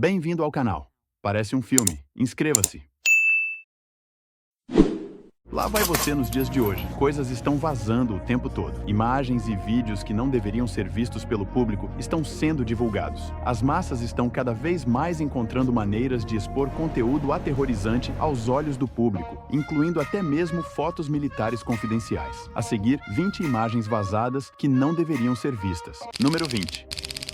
Bem-vindo ao canal. Parece um filme. Inscreva-se. Lá vai você nos dias de hoje. Coisas estão vazando o tempo todo. Imagens e vídeos que não deveriam ser vistos pelo público estão sendo divulgados. As massas estão cada vez mais encontrando maneiras de expor conteúdo aterrorizante aos olhos do público, incluindo até mesmo fotos militares confidenciais. A seguir, 20 imagens vazadas que não deveriam ser vistas. Número 20.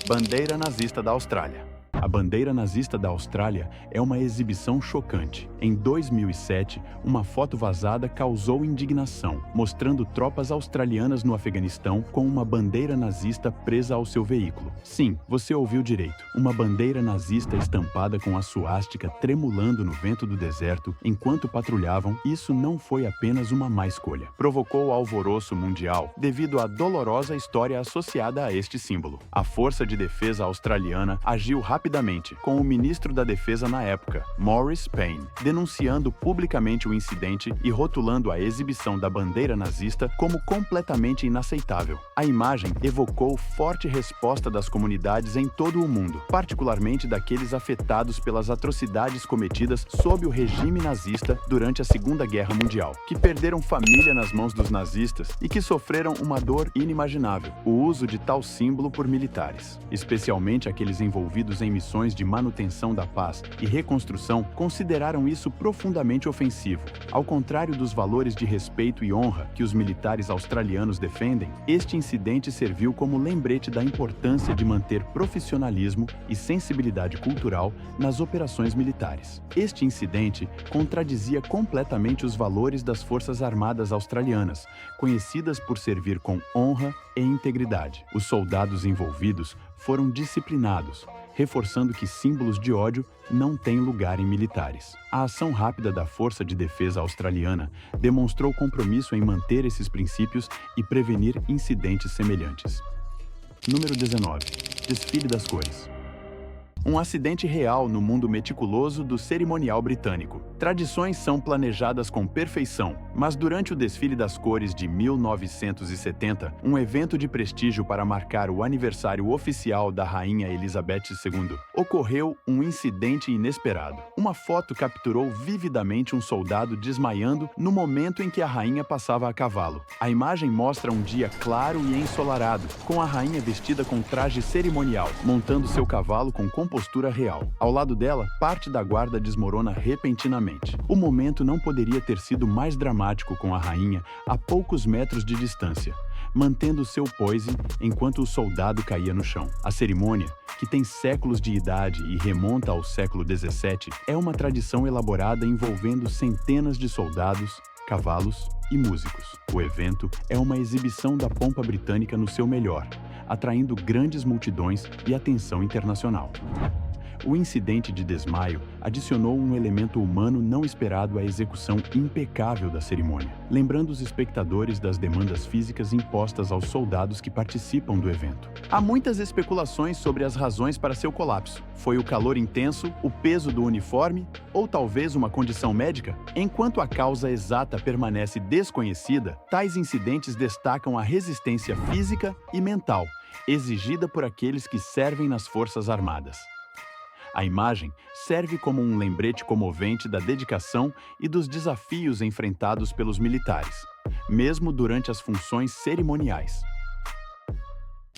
Bandeira nazista da Austrália. A bandeira nazista da Austrália é uma exibição chocante. Em 2007, uma foto vazada causou indignação, mostrando tropas australianas no Afeganistão com uma bandeira nazista presa ao seu veículo. Sim, você ouviu direito. Uma bandeira nazista estampada com a suástica tremulando no vento do deserto enquanto patrulhavam. Isso não foi apenas uma má escolha. Provocou alvoroço mundial devido à dolorosa história associada a este símbolo. A Força de Defesa Australiana agiu rapidamente com o ministro da Defesa na época, Maurice Payne, denunciando publicamente o incidente e rotulando a exibição da bandeira nazista como completamente inaceitável. A imagem evocou forte resposta das comunidades em todo o mundo, particularmente daqueles afetados pelas atrocidades cometidas sob o regime nazista durante a Segunda Guerra Mundial, que perderam família nas mãos dos nazistas e que sofreram uma dor inimaginável, o uso de tal símbolo por militares, especialmente aqueles envolvidos em missões de manutenção da paz e reconstrução, consideraram isso profundamente ofensivo. Ao contrário dos valores de respeito e honra que os militares australianos defendem, este incidente serviu como lembrete da importância de manter profissionalismo e sensibilidade cultural nas operações militares. Este incidente contradizia completamente os valores das Forças Armadas Australianas, conhecidas por servir com honra e integridade. Os soldados envolvidos foram disciplinados, reforçando que símbolos de ódio não têm lugar em militares. A ação rápida da Força de Defesa Australiana demonstrou compromisso em manter esses princípios e prevenir incidentes semelhantes. Número 19. Desfile das cores. Um acidente real no mundo meticuloso do cerimonial britânico. Tradições são planejadas com perfeição, mas durante o desfile das cores de 1970, um evento de prestígio para marcar o aniversário oficial da Rainha Elizabeth II, ocorreu um incidente inesperado. Uma foto capturou vividamente um soldado desmaiando no momento em que a rainha passava a cavalo. A imagem mostra um dia claro e ensolarado, com a rainha vestida com traje cerimonial, montando seu cavalo com compostura real. Ao lado dela, parte da guarda desmorona repentinamente. O momento não poderia ter sido mais dramático, com a rainha a poucos metros de distância, mantendo seu poise enquanto o soldado caía no chão. A cerimônia, que tem séculos de idade e remonta ao século XVII, é uma tradição elaborada envolvendo centenas de soldados, cavalos e músicos. O evento é uma exibição da pompa britânica no seu melhor, atraindo grandes multidões e atenção internacional. O incidente de desmaio adicionou um elemento humano não esperado à execução impecável da cerimônia, lembrando os espectadores das demandas físicas impostas aos soldados que participam do evento. Há muitas especulações sobre as razões para seu colapso. Foi o calor intenso, o peso do uniforme ou talvez uma condição médica? Enquanto a causa exata permanece desconhecida, tais incidentes destacam a resistência física e mental exigida por aqueles que servem nas Forças Armadas. A imagem serve como um lembrete comovente da dedicação e dos desafios enfrentados pelos militares, mesmo durante as funções cerimoniais.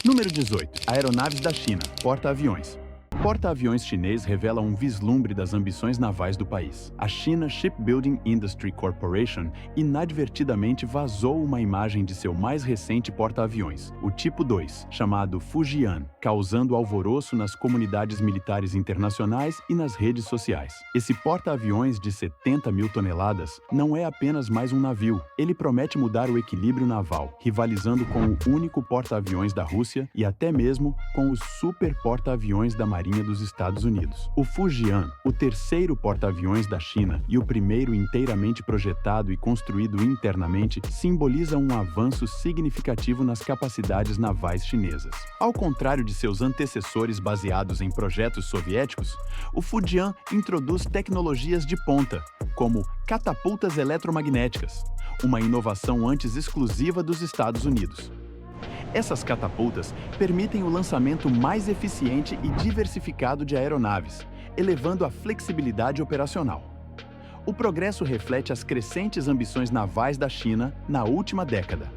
Número 18. Aeronaves da China, porta-aviões. Porta-aviões chinês revela um vislumbre das ambições navais do país. A China Shipbuilding Industry Corporation inadvertidamente vazou uma imagem de seu mais recente porta-aviões, o Tipo 2, chamado Fujian, causando alvoroço nas comunidades militares internacionais e nas redes sociais. Esse porta-aviões de 70 mil toneladas não é apenas mais um navio. Ele promete mudar o equilíbrio naval, rivalizando com o único porta-aviões da Rússia e até mesmo com os super porta-aviões da Marinha dos Estados Unidos. O Fujian, o terceiro porta-aviões da China e o primeiro inteiramente projetado e construído internamente, simboliza um avanço significativo nas capacidades navais chinesas. Ao contrário de seus antecessores baseados em projetos soviéticos, o Fujian introduz tecnologias de ponta, como catapultas eletromagnéticas, uma inovação antes exclusiva dos Estados Unidos. Essas catapultas permitem o lançamento mais eficiente e diversificado de aeronaves, elevando a flexibilidade operacional. O progresso reflete as crescentes ambições navais da China na última década.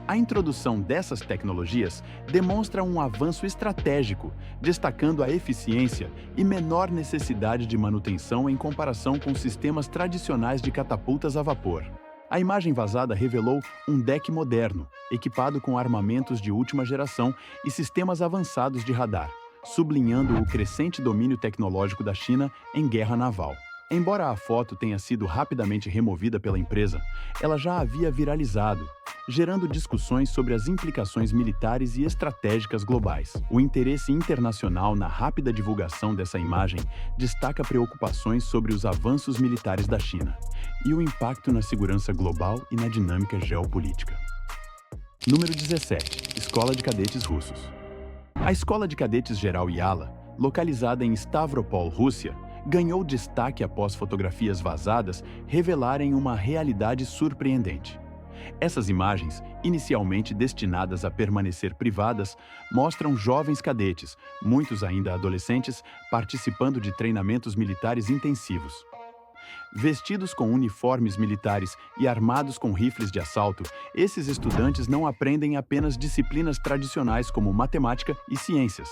A introdução dessas tecnologias demonstra um avanço estratégico, destacando a eficiência e menor necessidade de manutenção em comparação com sistemas tradicionais de catapultas a vapor. A imagem vazada revelou um deck moderno, equipado com armamentos de última geração e sistemas avançados de radar, sublinhando o crescente domínio tecnológico da China em guerra naval. Embora a foto tenha sido rapidamente removida pela empresa, ela já havia viralizado, gerando discussões sobre as implicações militares e estratégicas globais. O interesse internacional na rápida divulgação dessa imagem destaca preocupações sobre os avanços militares da China e o impacto na segurança global e na dinâmica geopolítica. Número 17. Escola de Cadetes Russos. A Escola de Cadetes Geral Yala, localizada em Stavropol, Rússia, ganhou destaque após fotografias vazadas revelarem uma realidade surpreendente. Essas imagens, inicialmente destinadas a permanecer privadas, mostram jovens cadetes, muitos ainda adolescentes, participando de treinamentos militares intensivos. Vestidos com uniformes militares e armados com rifles de assalto, esses estudantes não aprendem apenas disciplinas tradicionais como matemática e ciências.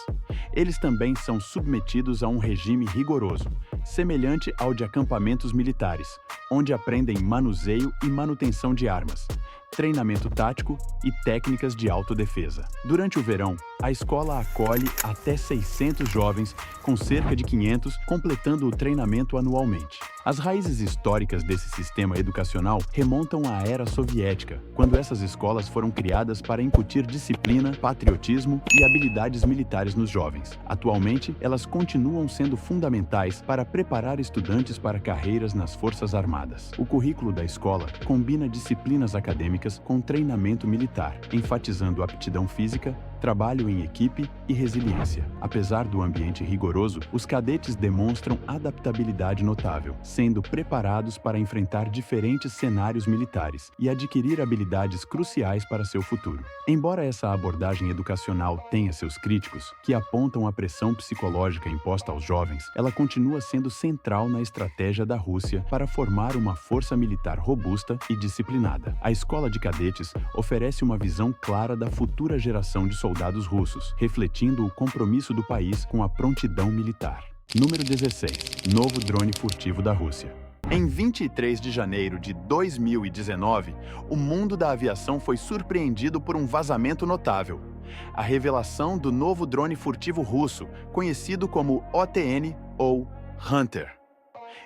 Eles também são submetidos a um regime rigoroso, semelhante ao de acampamentos militares, onde aprendem manuseio e manutenção de armas, treinamento tático e técnicas de autodefesa. Durante o verão, a escola acolhe até 600 jovens, com cerca de 500 completando o treinamento anualmente. As raízes históricas desse sistema educacional remontam à era soviética, quando essas escolas foram criadas para incutir disciplina, patriotismo e habilidades militares nos jovens. Atualmente, elas continuam sendo fundamentais para preparar estudantes para carreiras nas Forças Armadas. O currículo da escola combina disciplinas acadêmicas com treinamento militar, enfatizando aptidão física, trabalho em equipe e resiliência. Apesar do ambiente rigoroso, os cadetes demonstram adaptabilidade notável, sendo preparados para enfrentar diferentes cenários militares e adquirir habilidades cruciais para seu futuro. Embora essa abordagem educacional tenha seus críticos, que apontam a pressão psicológica imposta aos jovens, ela continua sendo central na estratégia da Rússia para formar uma força militar robusta e disciplinada. A escola de cadetes oferece uma visão clara da futura geração de soldados russos, refletindo o compromisso do país com a prontidão militar. Número 16. Novo drone furtivo da Rússia. Em 23 de janeiro de 2019, o mundo da aviação foi surpreendido por um vazamento notável. A revelação do novo drone furtivo russo, conhecido como OTN ou Hunter.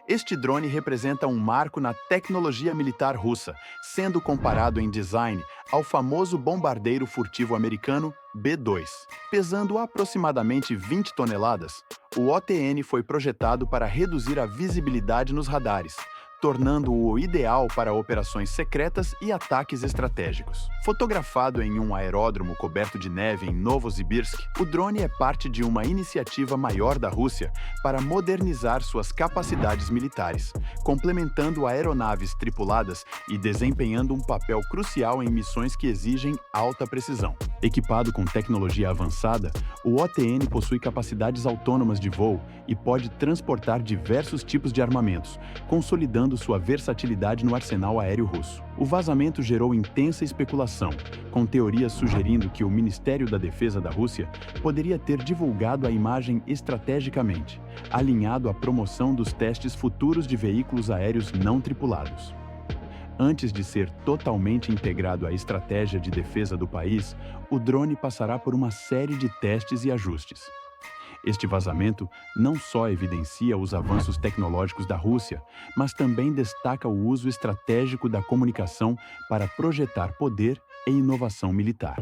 Este drone representa um marco na tecnologia militar russa, sendo comparado em design ao famoso bombardeiro furtivo americano B-2. Pesando aproximadamente 20 toneladas, o OTN foi projetado para reduzir a visibilidade nos radares, tornando-o ideal para operações secretas e ataques estratégicos. Fotografado em um aeródromo coberto de neve em Novosibirsk, o drone é parte de uma iniciativa maior da Rússia para modernizar suas capacidades militares, complementando aeronaves tripuladas e desempenhando um papel crucial em missões que exigem alta precisão. Equipado com tecnologia avançada, o OTN possui capacidades autônomas de voo e pode transportar diversos tipos de armamentos, consolidando sua versatilidade no arsenal aéreo russo. O vazamento gerou intensa especulação, com teorias sugerindo que o Ministério da Defesa da Rússia poderia ter divulgado a imagem estrategicamente, alinhado à promoção dos testes futuros de veículos aéreos não tripulados. Antes de ser totalmente integrado à estratégia de defesa do país, o drone passará por uma série de testes e ajustes. Este vazamento não só evidencia os avanços tecnológicos da Rússia, mas também destaca o uso estratégico da comunicação para projetar poder e inovação militar.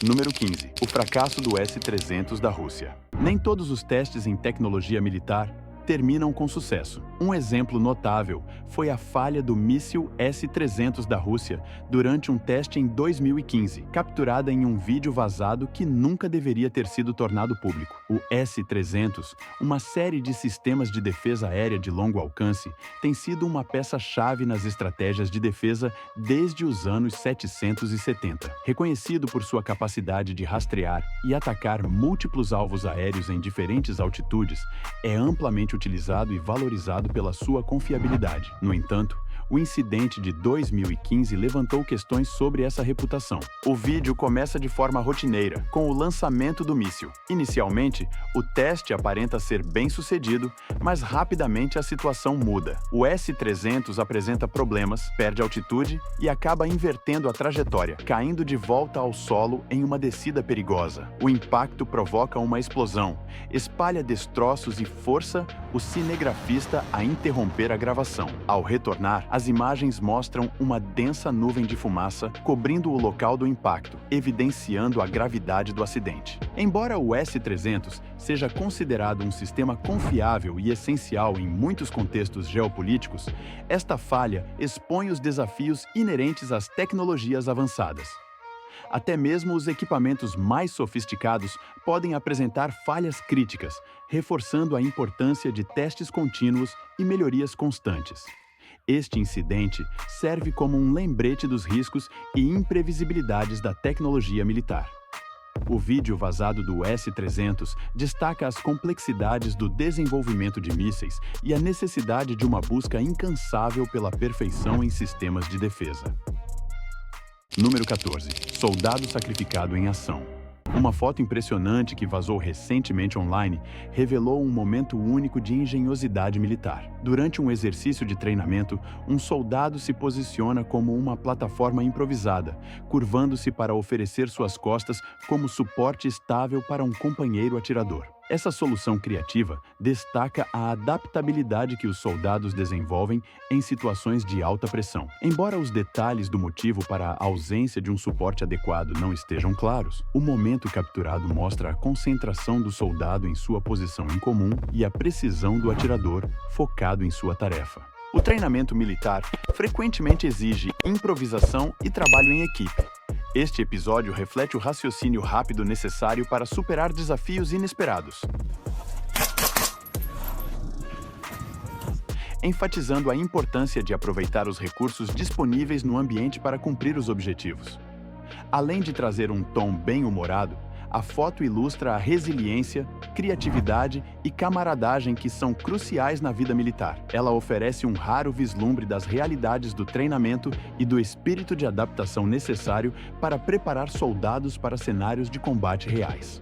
Número 15. O fracasso do S-300 da Rússia. Nem todos os testes em tecnologia militar, terminam com sucesso. Um exemplo notável foi a falha do míssil S-300 da Rússia durante um teste em 2015, capturada em um vídeo vazado que nunca deveria ter sido tornado público. O S-300, uma série de sistemas de defesa aérea de longo alcance, tem sido uma peça-chave nas estratégias de defesa desde os anos 770. Reconhecido por sua capacidade de rastrear e atacar múltiplos alvos aéreos em diferentes altitudes, é amplamente utilizado e valorizado pela sua confiabilidade. No entanto, o incidente de 2015 levantou questões sobre essa reputação. O vídeo começa de forma rotineira, com o lançamento do míssil. Inicialmente, o teste aparenta ser bem-sucedido, mas rapidamente a situação muda. O S-300 apresenta problemas, perde altitude e acaba invertendo a trajetória, caindo de volta ao solo em uma descida perigosa. O impacto provoca uma explosão, espalha destroços e força o cinegrafista a interromper a gravação. Ao retornar, as imagens mostram uma densa nuvem de fumaça cobrindo o local do impacto, evidenciando a gravidade do acidente. Embora o S-300 seja considerado um sistema confiável e essencial em muitos contextos geopolíticos, esta falha expõe os desafios inerentes às tecnologias avançadas. Até mesmo os equipamentos mais sofisticados podem apresentar falhas críticas, reforçando a importância de testes contínuos e melhorias constantes. Este incidente serve como um lembrete dos riscos e imprevisibilidades da tecnologia militar. O vídeo vazado do S-300 destaca as complexidades do desenvolvimento de mísseis e a necessidade de uma busca incansável pela perfeição em sistemas de defesa. Número 14. Soldado sacrificado em ação. Uma foto impressionante que vazou recentemente online revelou um momento único de engenhosidade militar. Durante um exercício de treinamento, um soldado se posiciona como uma plataforma improvisada, curvando-se para oferecer suas costas como suporte estável para um companheiro atirador. Essa solução criativa destaca a adaptabilidade que os soldados desenvolvem em situações de alta pressão. Embora os detalhes do motivo para a ausência de um suporte adequado não estejam claros, o momento capturado mostra a concentração do soldado em sua posição incomum e a precisão do atirador focado em sua tarefa. O treinamento militar frequentemente exige improvisação e trabalho em equipe. Este episódio reflete o raciocínio rápido necessário para superar desafios inesperados, enfatizando a importância de aproveitar os recursos disponíveis no ambiente para cumprir os objetivos. Além de trazer um tom bem-humorado, a foto ilustra a resiliência, criatividade e camaradagem que são cruciais na vida militar. Ela oferece um raro vislumbre das realidades do treinamento e do espírito de adaptação necessário para preparar soldados para cenários de combate reais.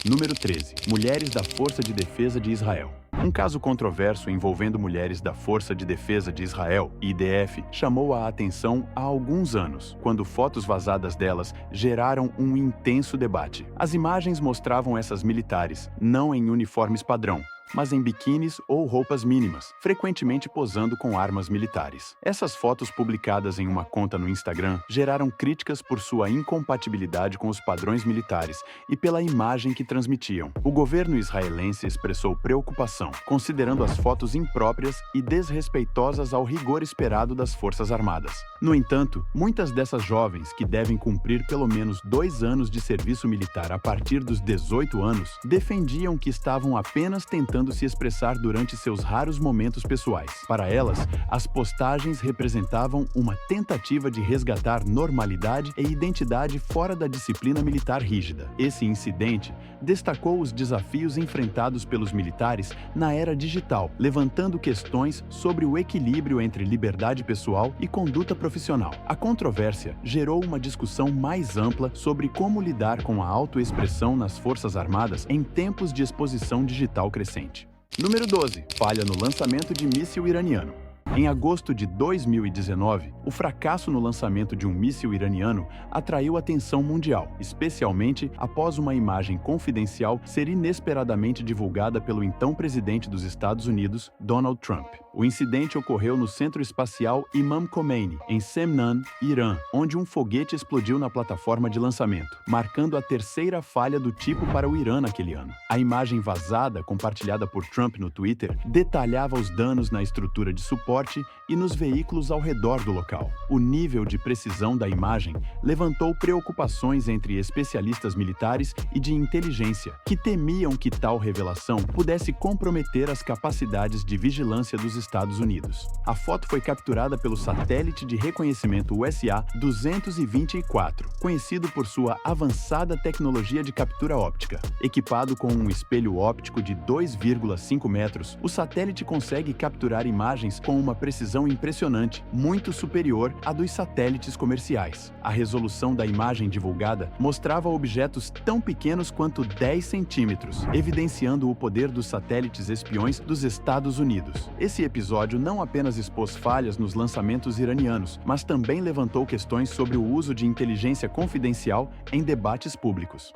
Número 13. Mulheres da Força de Defesa de Israel. Um caso controverso envolvendo mulheres da Força de Defesa de Israel, IDF, chamou a atenção há alguns anos, quando fotos vazadas delas geraram um intenso debate. As imagens mostravam essas militares, não em uniformes padrão, mas em biquínis ou roupas mínimas, frequentemente posando com armas militares. Essas fotos publicadas em uma conta no Instagram geraram críticas por sua incompatibilidade com os padrões militares e pela imagem que transmitiam. O governo israelense expressou preocupação, considerando as fotos impróprias e desrespeitosas ao rigor esperado das Forças Armadas. No entanto, muitas dessas jovens, que devem cumprir pelo menos 2 anos de serviço militar a partir dos 18 anos, defendiam que estavam apenas tentando se expressar durante seus raros momentos pessoais. Para elas, as postagens representavam uma tentativa de resgatar normalidade e identidade fora da disciplina militar rígida. Esse incidente destacou os desafios enfrentados pelos militares na era digital, levantando questões sobre o equilíbrio entre liberdade pessoal e conduta profissional. A controvérsia gerou uma discussão mais ampla sobre como lidar com a autoexpressão nas Forças Armadas em tempos de exposição digital crescente. Número 12. Falha no lançamento de míssil iraniano. Em agosto de 2019, o fracasso no lançamento de um míssil iraniano atraiu atenção mundial, especialmente após uma imagem confidencial ser inesperadamente divulgada pelo então presidente dos Estados Unidos, Donald Trump. O incidente ocorreu no Centro Espacial Imam Khomeini, em Semnan, Irã, onde um foguete explodiu na plataforma de lançamento, marcando a terceira falha do tipo para o Irã naquele ano. A imagem vazada, compartilhada por Trump no Twitter, detalhava os danos na estrutura de suporte e nos veículos ao redor do local. O nível de precisão da imagem levantou preocupações entre especialistas militares e de inteligência, que temiam que tal revelação pudesse comprometer as capacidades de vigilância dos Estados Unidos. A foto foi capturada pelo satélite de reconhecimento USA-224, conhecido por sua avançada tecnologia de captura óptica. Equipado com um espelho óptico de 2,5 metros, o satélite consegue capturar imagens com uma precisão impressionante, muito superior à dos satélites comerciais. A resolução da imagem divulgada mostrava objetos tão pequenos quanto 10 centímetros, evidenciando o poder dos satélites espiões dos Estados Unidos. Esse episódio não apenas expôs falhas nos lançamentos iranianos, mas também levantou questões sobre o uso de inteligência confidencial em debates públicos.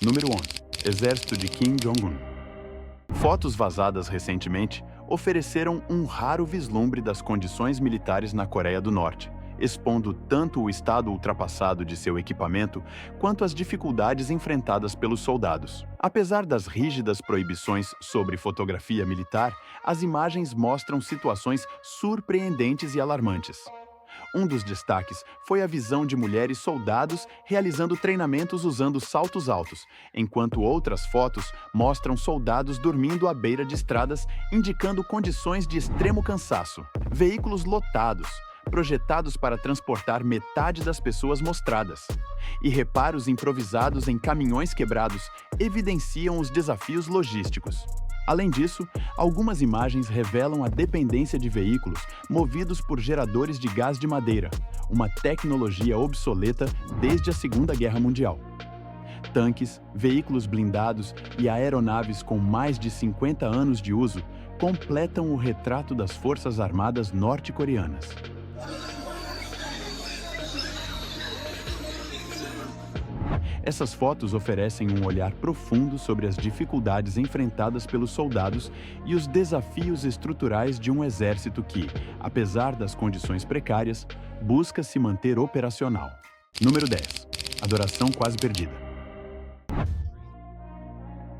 Número 11. Exército de Kim Jong-un. Fotos vazadas recentemente ofereceram um raro vislumbre das condições militares na Coreia do Norte, expondo tanto o estado ultrapassado de seu equipamento quanto as dificuldades enfrentadas pelos soldados. Apesar das rígidas proibições sobre fotografia militar, as imagens mostram situações surpreendentes e alarmantes. Um dos destaques foi a visão de mulheres soldados realizando treinamentos usando saltos altos, enquanto outras fotos mostram soldados dormindo à beira de estradas, indicando condições de extremo cansaço. Veículos lotados, projetados para transportar metade das pessoas mostradas, e reparos improvisados em caminhões quebrados evidenciam os desafios logísticos. Além disso, algumas imagens revelam a dependência de veículos movidos por geradores de gás de madeira, uma tecnologia obsoleta desde a Segunda Guerra Mundial. Tanques, veículos blindados e aeronaves com mais de 50 anos de uso completam o retrato das Forças Armadas norte-coreanas. Essas fotos oferecem um olhar profundo sobre as dificuldades enfrentadas pelos soldados e os desafios estruturais de um exército que, apesar das condições precárias, busca se manter operacional. Número 10. Adoração quase perdida.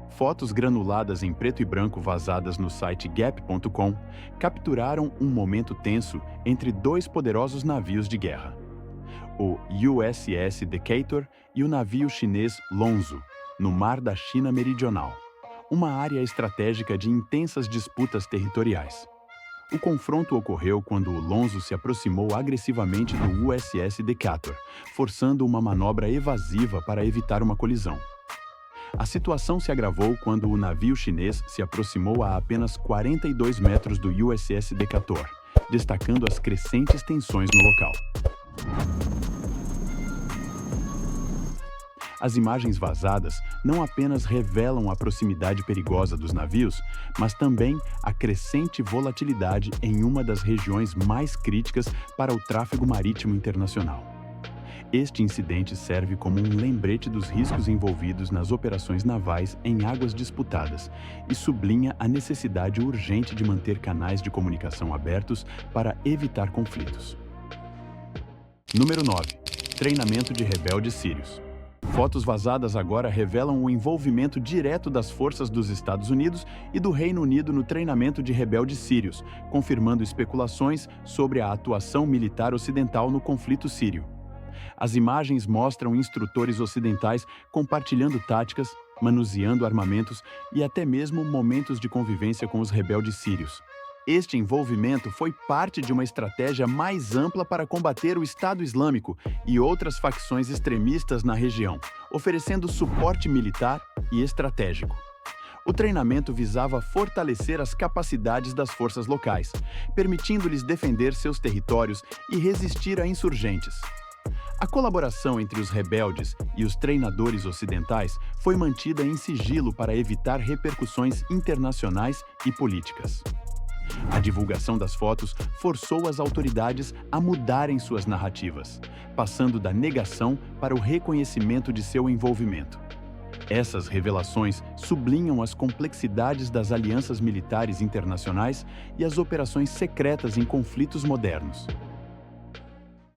Fotos granuladas em preto e branco vazadas no site Gap.com capturaram um momento tenso entre dois poderosos navios de guerra, o USS Decatur e o navio chinês Lonzo, no Mar da China Meridional, uma área estratégica de intensas disputas territoriais. O confronto ocorreu quando o Lonzo se aproximou agressivamente do USS Decatur, forçando uma manobra evasiva para evitar uma colisão. A situação se agravou quando o navio chinês se aproximou a apenas 42 metros do USS Decatur, destacando as crescentes tensões no local. As imagens vazadas não apenas revelam a proximidade perigosa dos navios, mas também a crescente volatilidade em uma das regiões mais críticas para o tráfego marítimo internacional. Este incidente serve como um lembrete dos riscos envolvidos nas operações navais em águas disputadas e sublinha a necessidade urgente de manter canais de comunicação abertos para evitar conflitos. Número 9. Treinamento de rebeldes sírios. Fotos vazadas agora revelam o envolvimento direto das forças dos Estados Unidos e do Reino Unido no treinamento de rebeldes sírios, confirmando especulações sobre a atuação militar ocidental no conflito sírio. As imagens mostram instrutores ocidentais compartilhando táticas, manuseando armamentos e até mesmo momentos de convivência com os rebeldes sírios. Este envolvimento foi parte de uma estratégia mais ampla para combater o Estado Islâmico e outras facções extremistas na região, oferecendo suporte militar e estratégico. O treinamento visava fortalecer as capacidades das forças locais, permitindo-lhes defender seus territórios e resistir a insurgentes. A colaboração entre os rebeldes e os treinadores ocidentais foi mantida em sigilo para evitar repercussões internacionais e políticas. A divulgação das fotos forçou as autoridades a mudarem suas narrativas, passando da negação para o reconhecimento de seu envolvimento. Essas revelações sublinham as complexidades das alianças militares internacionais e as operações secretas em conflitos modernos.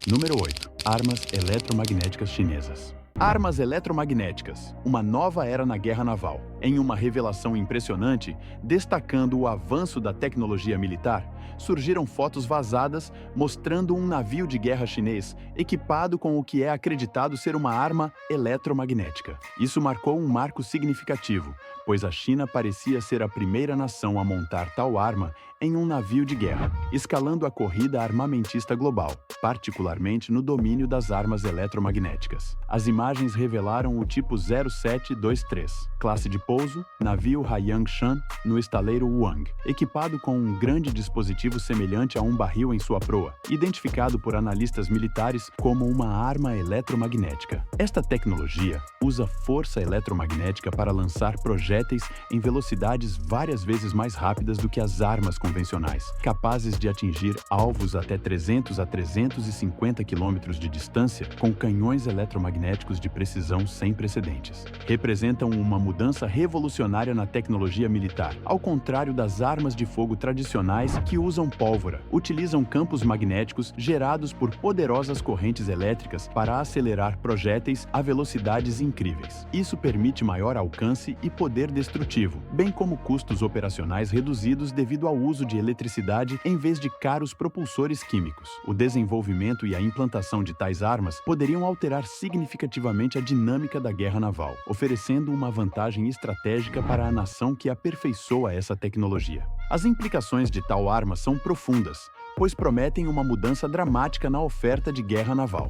Número 8. Armas eletromagnéticas chinesas. Armas eletromagnéticas, uma nova era na guerra naval. Em uma revelação impressionante, destacando o avanço da tecnologia militar, surgiram fotos vazadas mostrando um navio de guerra chinês equipado com o que é acreditado ser uma arma eletromagnética. Isso marcou um marco significativo, pois a China parecia ser a primeira nação a montar tal arma em um navio de guerra, escalando a corrida armamentista global, particularmente no domínio das armas eletromagnéticas. As imagens revelaram o tipo 0723, classe de pouso, navio Haiyangshan, no estaleiro Wang, equipado com um grande dispositivo semelhante a um barril em sua proa, identificado por analistas militares como uma arma eletromagnética. Esta tecnologia usa força eletromagnética para lançar projéteis em velocidades várias vezes mais rápidas do que as armas convencionais, capazes de atingir alvos até 300 a 350 km de distância com canhões eletromagnéticos de precisão sem precedentes. Representam uma mudança revolucionária na tecnologia militar, ao contrário das armas de fogo tradicionais que usam pólvora, utilizam campos magnéticos gerados por poderosas correntes elétricas para acelerar projéteis a velocidades incríveis. Isso permite maior alcance e poder destrutivo, bem como custos operacionais reduzidos devido ao uso de eletricidade em vez de caros propulsores químicos. O desenvolvimento e a implantação de tais armas poderiam alterar significativamente a dinâmica da guerra naval, oferecendo uma vantagem estratégica para a nação que aperfeiçoa essa tecnologia. As implicações de tal arma são profundas, pois prometem uma mudança dramática na oferta de guerra naval.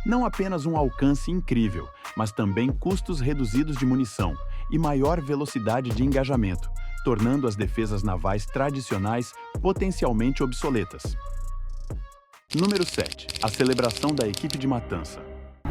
Não apenas um alcance incrível, mas também custos reduzidos de munição e maior velocidade de engajamento, tornando as defesas navais tradicionais potencialmente obsoletas. Número 7. A celebração da equipe de matança.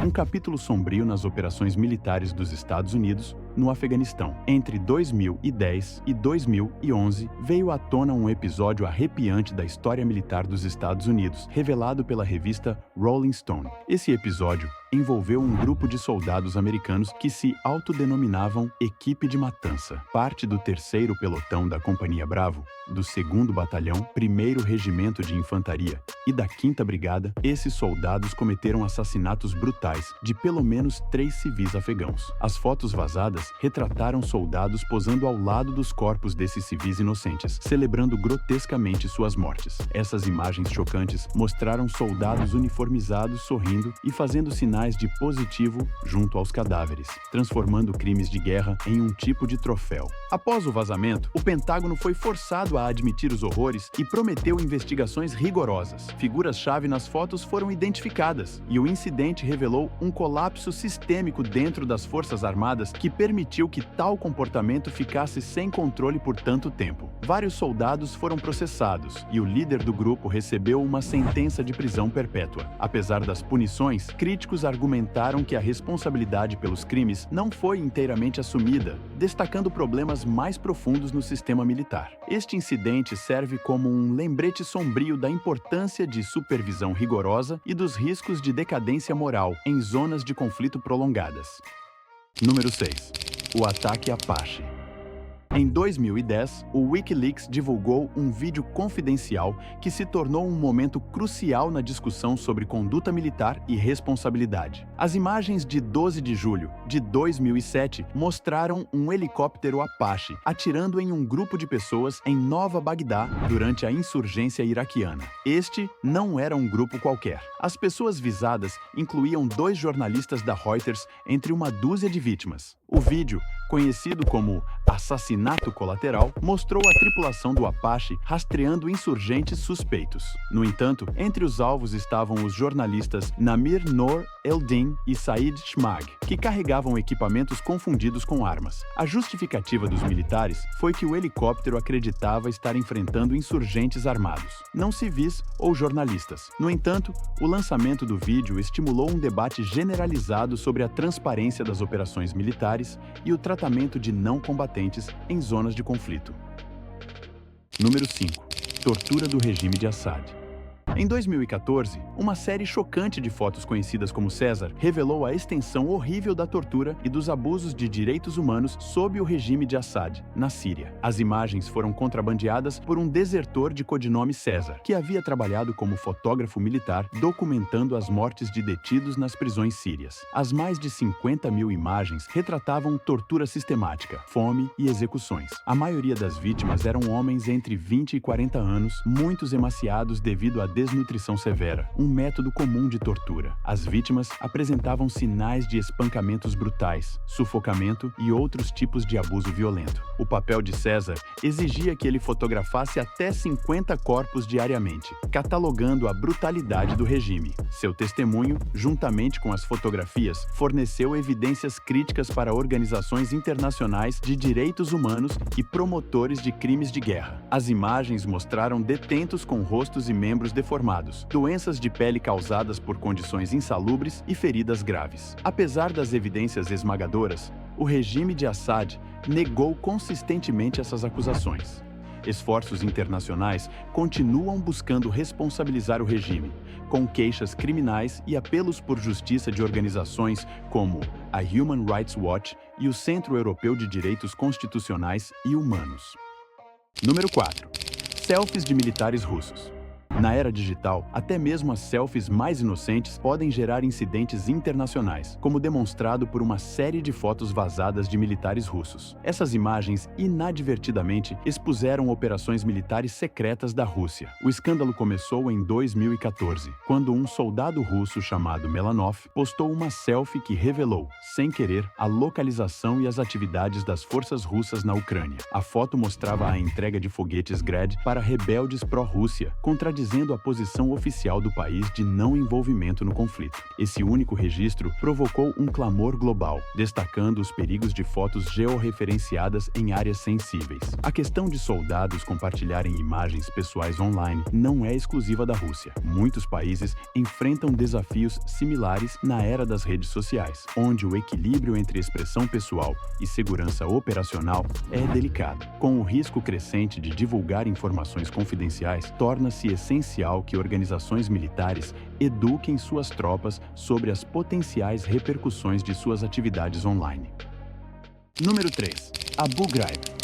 Um capítulo sombrio nas operações militares dos Estados Unidos no Afeganistão. Entre 2010 e 2011, veio à tona um episódio arrepiante da história militar dos Estados Unidos, revelado pela revista Rolling Stone. Esse episódio envolveu um grupo de soldados americanos que se autodenominavam Equipe de Matança, parte do 3º Pelotão da Companhia Bravo, do 2º Batalhão, 1º Regimento de Infantaria e da 5ª Brigada. Esses soldados cometeram assassinatos brutais de pelo menos 3 civis afegãos. As fotos vazadas retrataram soldados posando ao lado dos corpos desses civis inocentes, celebrando grotescamente suas mortes. Essas imagens chocantes mostraram soldados uniformizados sorrindo e fazendo sinais de positivo junto aos cadáveres, transformando crimes de guerra em um tipo de troféu. Após o vazamento, o Pentágono foi forçado a admitir os horrores e prometeu investigações rigorosas. Figuras-chave nas fotos foram identificadas e o incidente revelou um colapso sistêmico dentro das Forças Armadas que permitiu que tal comportamento ficasse sem controle por tanto tempo. Vários soldados foram processados e o líder do grupo recebeu uma sentença de prisão perpétua. Apesar das punições, críticos argumentaram que a responsabilidade pelos crimes não foi inteiramente assumida, destacando problemas mais profundos no sistema militar. Este incidente serve como um lembrete sombrio da importância de supervisão rigorosa e dos riscos de decadência moral em zonas de conflito prolongadas. Número 6. O ataque Apache. Em 2010, o Wikileaks divulgou um vídeo confidencial que se tornou um momento crucial na discussão sobre conduta militar e responsabilidade. As imagens de 12 de julho de 2007 mostraram um helicóptero Apache atirando em um grupo de pessoas em Nova Bagdá durante a insurgência iraquiana. Este não era um grupo qualquer. As pessoas visadas incluíam 2 jornalistas da Reuters entre uma dúzia de vítimas. O vídeo, conhecido como assassinato colateral, mostrou a tripulação do Apache rastreando insurgentes suspeitos. No entanto, entre os alvos estavam os jornalistas Namir Noor Eldin e Said Shmag, que carregavam equipamentos confundidos com armas. A justificativa dos militares foi que o helicóptero acreditava estar enfrentando insurgentes armados, não civis ou jornalistas. No entanto, o lançamento do vídeo estimulou um debate generalizado sobre a transparência das operações militares e o tratamento de não combatentes em zonas de conflito. Número 5. Tortura do regime de Assad. Em 2014, uma série chocante de fotos conhecidas como César revelou a extensão horrível da tortura e dos abusos de direitos humanos sob o regime de Assad, na Síria. As imagens foram contrabandeadas por um desertor de codinome César, que havia trabalhado como fotógrafo militar documentando as mortes de detidos nas prisões sírias. As mais de 50 mil imagens retratavam tortura sistemática, fome e execuções. A maioria das vítimas eram homens entre 20 e 40 anos, muitos emaciados devido à desnutrição severa, um método comum de tortura. As vítimas apresentavam sinais de espancamentos brutais, sufocamento e outros tipos de abuso violento. O papel de César exigia que ele fotografasse até 50 corpos diariamente, catalogando a brutalidade do regime. Seu testemunho, juntamente com as fotografias, forneceu evidências críticas para organizações internacionais de direitos humanos e promotores de crimes de guerra. As imagens mostraram detentos com rostos e membros deformados, doenças de pele causadas por condições insalubres e feridas graves. Apesar das evidências esmagadoras, o regime de Assad negou consistentemente essas acusações. Esforços internacionais continuam buscando responsabilizar o regime, com queixas criminais e apelos por justiça de organizações como a Human Rights Watch e o Centro Europeu de Direitos Constitucionais e Humanos. Número 4. Selfies de militares russos. Na era digital, até mesmo as selfies mais inocentes podem gerar incidentes internacionais, como demonstrado por uma série de fotos vazadas de militares russos. Essas imagens inadvertidamente expuseram operações militares secretas da Rússia. O escândalo começou em 2014, quando um soldado russo chamado Melanov postou uma selfie que revelou, sem querer, a localização e as atividades das forças russas na Ucrânia. A foto mostrava a entrega de foguetes Grad para rebeldes pró-Rússia, contradizendo a posição oficial do país de não envolvimento no conflito. Esse único registro provocou um clamor global, destacando os perigos de fotos georreferenciadas em áreas sensíveis. A questão de soldados compartilharem imagens pessoais online não é exclusiva da Rússia. Muitos países enfrentam desafios similares na era das redes sociais, onde o equilíbrio entre expressão pessoal e segurança operacional é delicado. Com o risco crescente de divulgar informações confidenciais, torna-se essencial que organizações militares eduquem suas tropas sobre as potenciais repercussões de suas atividades online. Número 3. Abu Ghraib.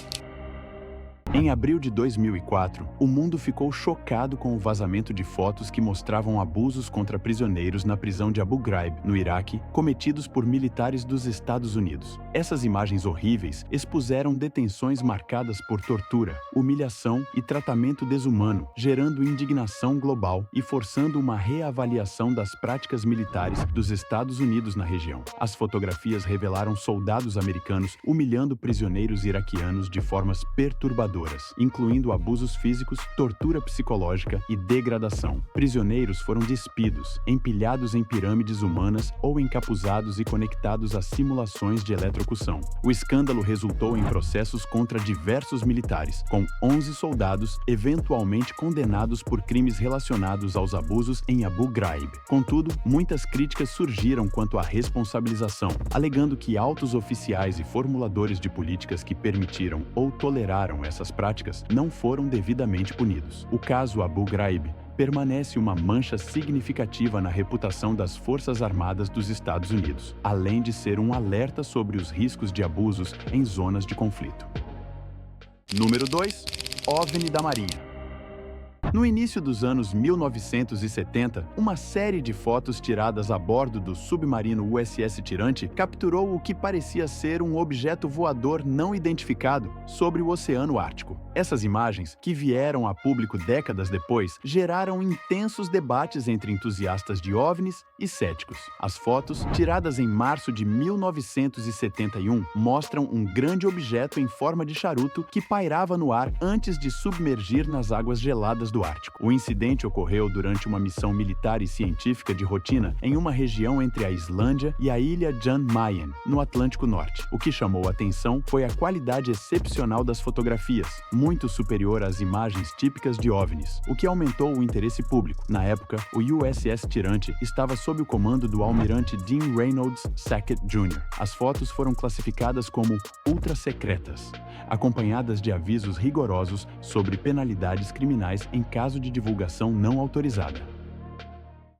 Em abril de 2004, o mundo ficou chocado com o vazamento de fotos que mostravam abusos contra prisioneiros na prisão de Abu Ghraib, no Iraque, cometidos por militares dos Estados Unidos. Essas imagens horríveis expuseram detenções marcadas por tortura, humilhação e tratamento desumano, gerando indignação global e forçando uma reavaliação das práticas militares dos Estados Unidos na região. As fotografias revelaram soldados americanos humilhando prisioneiros iraquianos de formas perturbadoras, incluindo abusos físicos, tortura psicológica e degradação. Prisioneiros foram despidos, empilhados em pirâmides humanas ou encapuzados e conectados a simulações de eletrocução. O escândalo resultou em processos contra diversos militares, com 11 soldados eventualmente condenados por crimes relacionados aos abusos em Abu Ghraib. Contudo, muitas críticas surgiram quanto à responsabilização, alegando que altos oficiais e formuladores de políticas que permitiram ou toleraram essas práticas não foram devidamente punidos. O caso Abu Ghraib permanece uma mancha significativa na reputação das Forças Armadas dos Estados Unidos, além de ser um alerta sobre os riscos de abusos em zonas de conflito. Número 2. OVNI da Marinha. No início dos anos 1970, uma série de fotos tiradas a bordo do submarino USS Tirante capturou o que parecia ser um objeto voador não identificado sobre o Oceano Ártico. Essas imagens, que vieram a público décadas depois, geraram intensos debates entre entusiastas de OVNIs e céticos. As fotos, tiradas em março de 1971, mostram um grande objeto em forma de charuto que pairava no ar antes de submergir nas águas geladas do do Ártico. O incidente ocorreu durante uma missão militar e científica de rotina em uma região entre a Islândia e a ilha Jan Mayen, no Atlântico Norte. O que chamou a atenção foi a qualidade excepcional das fotografias, muito superior às imagens típicas de OVNIs, o que aumentou o interesse público. Na época, o USS Tirante estava sob o comando do almirante Dean Reynolds Sackett Jr. As fotos foram classificadas como ultra-secretas, acompanhadas de avisos rigorosos sobre penalidades criminais em caso de divulgação não autorizada.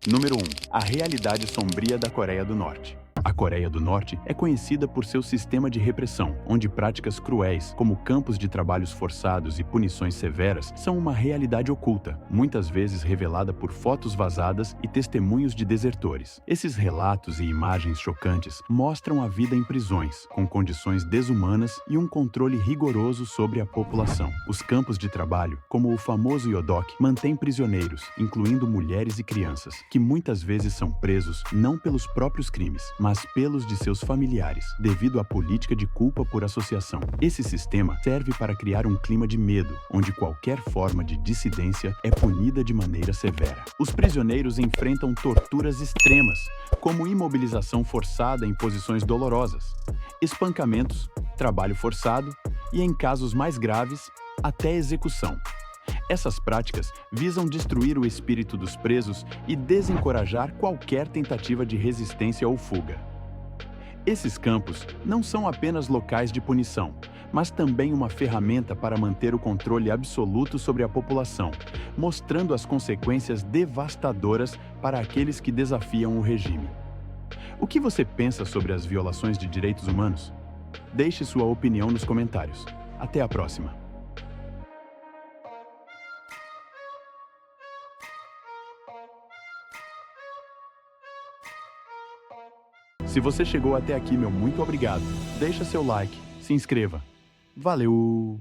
Número 1. A realidade sombria da Coreia do Norte. A Coreia do Norte é conhecida por seu sistema de repressão, onde práticas cruéis, como campos de trabalhos forçados e punições severas, são uma realidade oculta, muitas vezes revelada por fotos vazadas e testemunhos de desertores. Esses relatos e imagens chocantes mostram a vida em prisões, com condições desumanas e um controle rigoroso sobre a população. Os campos de trabalho, como o famoso Yodok, mantêm prisioneiros, incluindo mulheres e crianças, que muitas vezes são presos não pelos próprios crimes, mas pelos de seus familiares, devido à política de culpa por associação. Esse sistema serve para criar um clima de medo, onde qualquer forma de dissidência é punida de maneira severa. Os prisioneiros enfrentam torturas extremas, como imobilização forçada em posições dolorosas, espancamentos, trabalho forçado e, em casos mais graves, até execução. Essas práticas visam destruir o espírito dos presos e desencorajar qualquer tentativa de resistência ou fuga. Esses campos não são apenas locais de punição, mas também uma ferramenta para manter o controle absoluto sobre a população, mostrando as consequências devastadoras para aqueles que desafiam o regime. O que você pensa sobre as violações de direitos humanos? Deixe sua opinião nos comentários. Até a próxima! Se você chegou até aqui, meu muito obrigado. Deixa seu like, se inscreva. Valeu!